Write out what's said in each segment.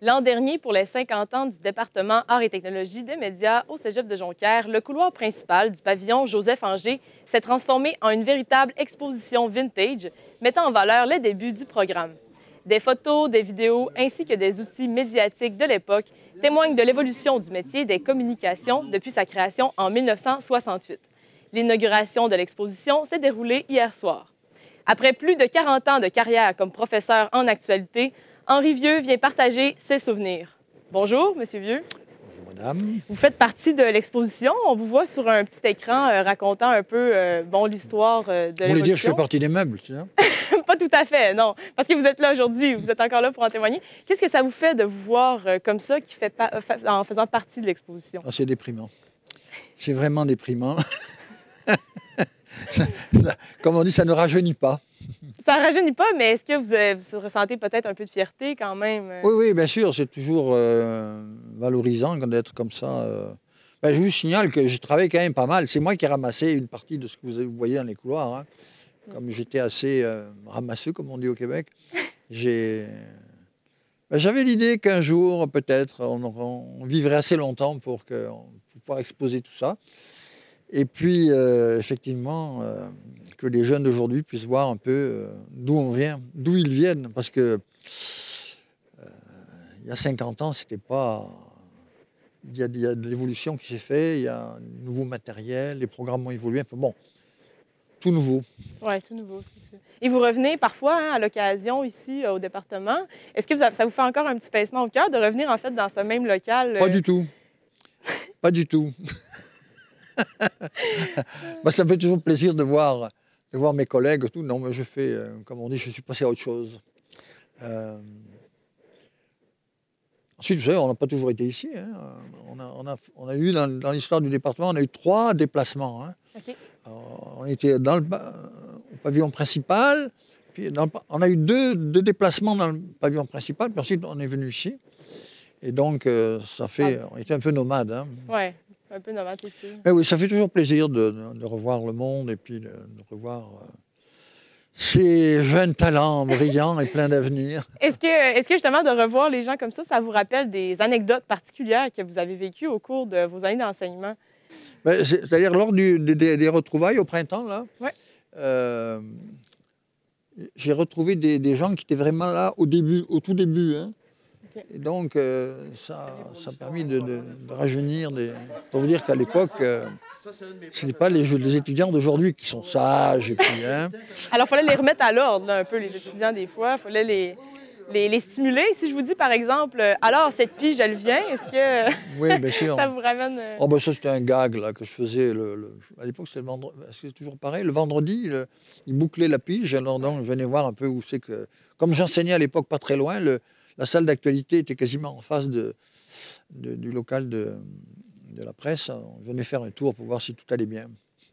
L'an dernier, pour les 50 ans du département Arts et technologies des médias au Cégep de Jonquière, le couloir principal du pavillon Joseph-Angers s'est transformé en une véritable exposition vintage, mettant en valeur les débuts du programme. Des photos, des vidéos, ainsi que des outils médiatiques de l'époque témoignent de l'évolution du métier des communications depuis sa création en 1968. L'inauguration de l'exposition s'est déroulée hier soir. Après plus de 40 ans de carrière comme professeur en actualité, Henri Vieux vient partager ses souvenirs. Bonjour, Monsieur Vieux. Bonjour, madame. Vous faites partie de l'exposition. On vous voit sur un petit écran racontant un peu l'histoire de l'évolution. Vous voulez dire que je fais partie des meubles, c'est ça? Pas tout à fait, non. Parce que vous êtes là aujourd'hui, vous êtes encore là pour en témoigner. Qu'est-ce que ça vous fait de vous voir comme ça, en faisant partie de l'exposition? Ah, c'est déprimant. C'est vraiment déprimant. Comme on dit, ça ne rajeunit pas. Ça ne rajeunit pas, mais est-ce que vous ressentez peut-être un peu de fierté quand même? Oui, bien sûr, c'est toujours valorisant d'être comme ça. Je vous signale que j'ai travaillé quand même pas mal. C'est moi qui ai ramassé une partie de ce que vous voyez dans les couloirs. Hein. Comme j'étais assez ramasseux, comme on dit au Québec, j'avais l'idée qu'un jour, peut-être, on vivrait assez longtemps pour pouvoir exposer tout ça. Et puis, effectivement, que les jeunes d'aujourd'hui puissent voir un peu d'où on vient, d'où ils viennent. Parce que il y a 50 ans, c'était pas... Il y a de l'évolution qui s'est faite, il y a un nouveau matériel, les programmes ont évolué. Enfin, bon, tout nouveau. Oui, tout nouveau, c'est sûr. Et vous revenez parfois à l'occasion ici au département. Est-ce que ça vous fait encore un petit pincement au cœur de revenir en fait dans ce même local? Pas du tout. Pas du tout. Ça me fait toujours plaisir de voir mes collègues. Tout. Non, mais je fais, comme on dit, je suis passé à autre chose. Ensuite, vous savez, on n'a pas toujours été ici. Hein. On a eu, dans l'histoire du département, on a eu 3 déplacements. Hein. Okay. On était au pavillon principal, puis on a eu deux déplacements dans le pavillon principal, puis ensuite on est venu ici. Et donc, on était un peu nomades. Hein. Oui. Un peu nomade, c'est sûr. Mais oui, ça fait toujours plaisir de revoir le monde et puis de revoir ces jeunes talents brillants et pleins d'avenir. Est-ce que justement de revoir les gens comme ça vous rappelle des anecdotes particulières que vous avez vécues au cours de vos années d'enseignement? C'est-à-dire lors des retrouvailles au printemps, là, ouais. J'ai retrouvé des gens qui étaient vraiment là au tout début. Hein. Et donc, ça a permis de rajeunir. Pour vous dire qu'à l'époque, ce n'est pas les étudiants d'aujourd'hui qui sont sages. Et puis, hein. Alors, il fallait les remettre à l'ordre, un peu, les étudiants, des fois. Il fallait les stimuler. Si je vous dis, par exemple, alors, cette pige, elle vient, est-ce que oui, bien sûr. ça vous ramène... Ça, c'était un gag là, que je faisais. À l'époque, c'était le vendredi. C'est toujours pareil. Le vendredi, ils bouclaient la pige. Alors, donc, je venais voir un peu où c'est que... Comme j'enseignais à l'époque pas très loin, la salle d'actualité était quasiment en face du local de la presse. On venait faire un tour pour voir si tout allait bien.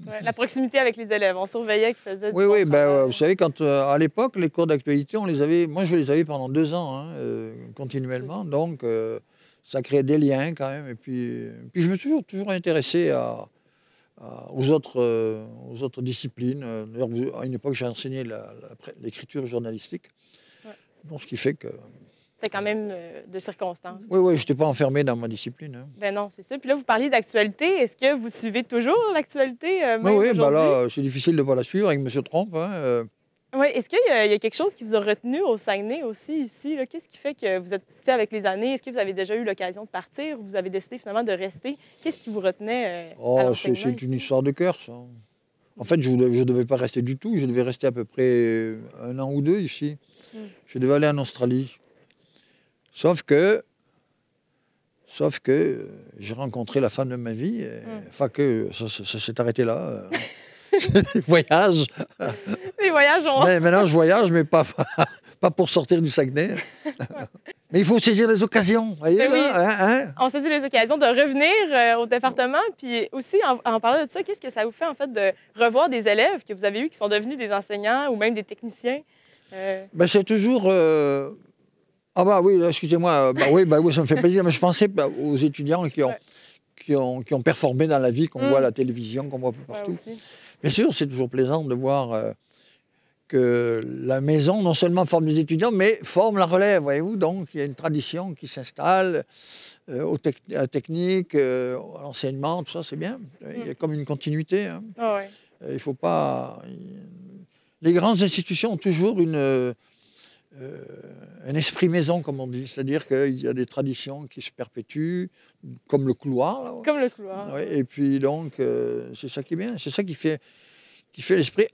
Ouais, la proximité avec les élèves, on surveillait qu'ils faisaient du Oui, bon travail. vous savez, à l'époque, les cours d'actualité, moi je les avais pendant 2 ans, hein, continuellement. Donc, ça créait des liens quand même. Et puis je me suis toujours intéressé aux autres disciplines. D'ailleurs, à une époque, j'ai enseigné l'écriture journalistique. Ouais. Donc, ce qui fait que... C'était quand même de circonstances. Oui, je n'étais pas enfermé dans ma discipline. Hein. Ben non, c'est ça. Puis là, vous parliez d'actualité. Est-ce que vous suivez toujours l'actualité Oui, là, c'est difficile de ne pas la suivre avec M. Trump. Hein, Oui, est-ce qu'il y a quelque chose qui vous a retenu au Saguenay aussi, ici? Qu'est-ce qui fait que vous êtes, avec les années, est-ce que vous avez déjà eu l'occasion de partir ou vous avez décidé finalement de rester? Qu'est-ce qui vous retenait à l'enseignement c'est ici? une histoire de cœur, ça. En fait, je ne devais pas rester du tout. Je devais rester à peu près 1 an ou 2 ici. Je devais aller en Australie. Sauf que j'ai rencontré la femme de ma vie. Enfin, que ça s'est arrêté là. Les voyages. Les voyages ont... Mais maintenant, je voyage, mais pas pour sortir du Saguenay. Mais il faut saisir les occasions. Voyez, oui. Hein? On saisit les occasions de revenir au département. Puis aussi, en parlant de ça, qu'est-ce que ça vous fait, en fait, de revoir des élèves que vous avez eus qui sont devenus des enseignants ou même des techniciens? C'est toujours... oui, excusez-moi. Oui, ça me fait plaisir. Mais je pensais aux étudiants qui ont performé dans la vie, qu'on voit à la télévision, qu'on voit un peu partout. Aussi. Bien sûr, c'est toujours plaisant de voir que la maison, non seulement forme des étudiants, mais forme la relève, voyez-vous. Donc, il y a une tradition qui s'installe à la technique, à l'enseignement, tout ça, c'est bien. Il y a comme une continuité. Hein. Ah ouais. Il faut pas... Les grandes institutions ont toujours un esprit maison, comme on dit. C'est-à-dire qu'il y a des traditions qui se perpétuent, comme le couloir. Là. Comme le couloir. Ouais, et puis donc, c'est ça qui est bien. C'est ça qui fait l'esprit.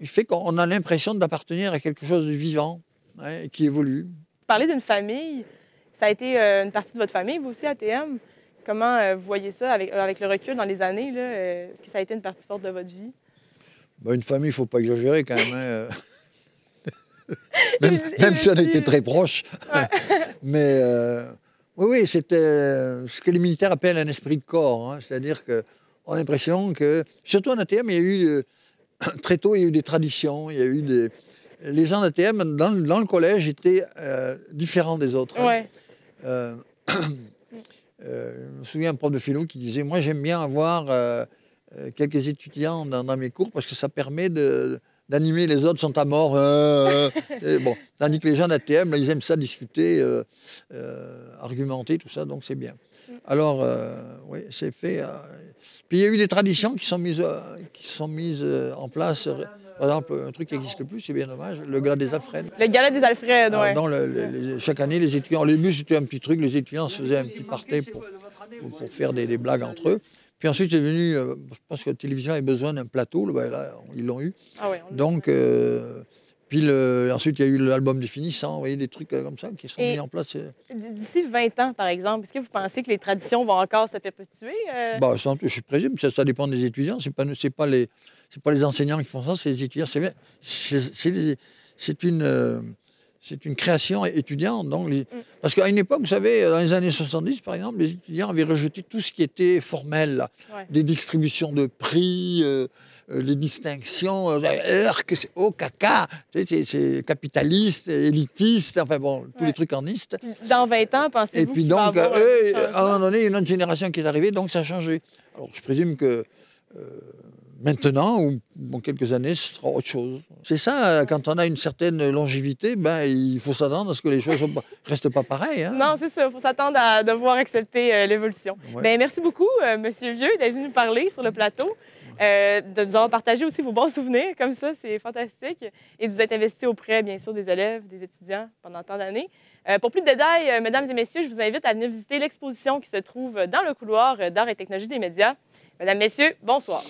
Il fait qu'on a l'impression d'appartenir à quelque chose de vivant, hein, et qui évolue. Parler d'une famille, ça a été une partie de votre famille, vous aussi, ATM. Comment vous voyez ça avec le recul dans les années? Est-ce que ça a été une partie forte de votre vie? Ben, une famille, il ne faut pas exagérer quand même. Hein. même si on était très proches. Ouais. Mais oui, c'était ce que les militaires appellent un esprit de corps. Hein. C'est-à-dire qu'on a l'impression que, surtout en ATM, il y a eu, très tôt, il y a eu des traditions, il y a eu des... Les gens d'ATM, dans le collège, étaient différents des autres. Ouais. Hein. Je me souviens d'un prof de philo qui disait « Moi, j'aime bien avoir quelques étudiants dans mes cours parce que ça permet d'animer, les autres sont à mort. Bon. Tandis que les gens d'ATM, ils aiment ça discuter, argumenter, tout ça, donc c'est bien. Alors, oui, c'est fait. Puis il y a eu des traditions qui sont mises en place. Par exemple, un truc qui n'existe plus, c'est bien dommage, le gala des Alfreds. Le gala des Alfreds, oui. Chaque année, les étudiants, au début c'était un petit truc, les étudiants se faisaient un petit party pour faire des blagues entre eux. Puis ensuite, c'est venu, je pense que la télévision avait besoin d'un plateau, là, ils l'ont eu. Ah ouais, donc, puis ensuite, il y a eu l'album définissant, vous voyez, des trucs comme ça qui sont mis en place. D'ici 20 ans, par exemple, est-ce que vous pensez que les traditions vont encore se perpétuer? Bah, je présume, ça dépend des étudiants, c'est pas les enseignants qui font ça, c'est les étudiants. C'est une création étudiante. Donc parce qu'à une époque, vous savez, dans les années 70, par exemple, les étudiants avaient rejeté tout ce qui était formel, là. Ouais. Des distributions de prix, les distinctions, au caca, c'est capitaliste, élitiste, enfin bon, tous les trucs en-istes. Dans 20 ans, pensez-vous Et puis qu'il va donc, y avoir à un moment donné, il y a une autre génération qui est arrivée, donc ça a changé. Alors je présume que maintenant, ou dans quelques années, ce sera autre chose. C'est ça, quand on a une certaine longévité, ben, il faut s'attendre à ce que les choses ne restent pas pareilles. Hein. Non, c'est ça. Il faut s'attendre à devoir accepter l'évolution. Ouais. Bien, merci beaucoup, Monsieur Vieux, d'être venu nous parler sur le plateau, de nous avoir partagé aussi vos bons souvenirs, comme ça, c'est fantastique, et de vous être investi auprès, bien sûr, des élèves, des étudiants pendant tant d'années. Pour plus de détails, mesdames et messieurs, je vous invite à venir visiter l'exposition qui se trouve dans le couloir d'art et technologie des médias. Mesdames, messieurs, bonsoir.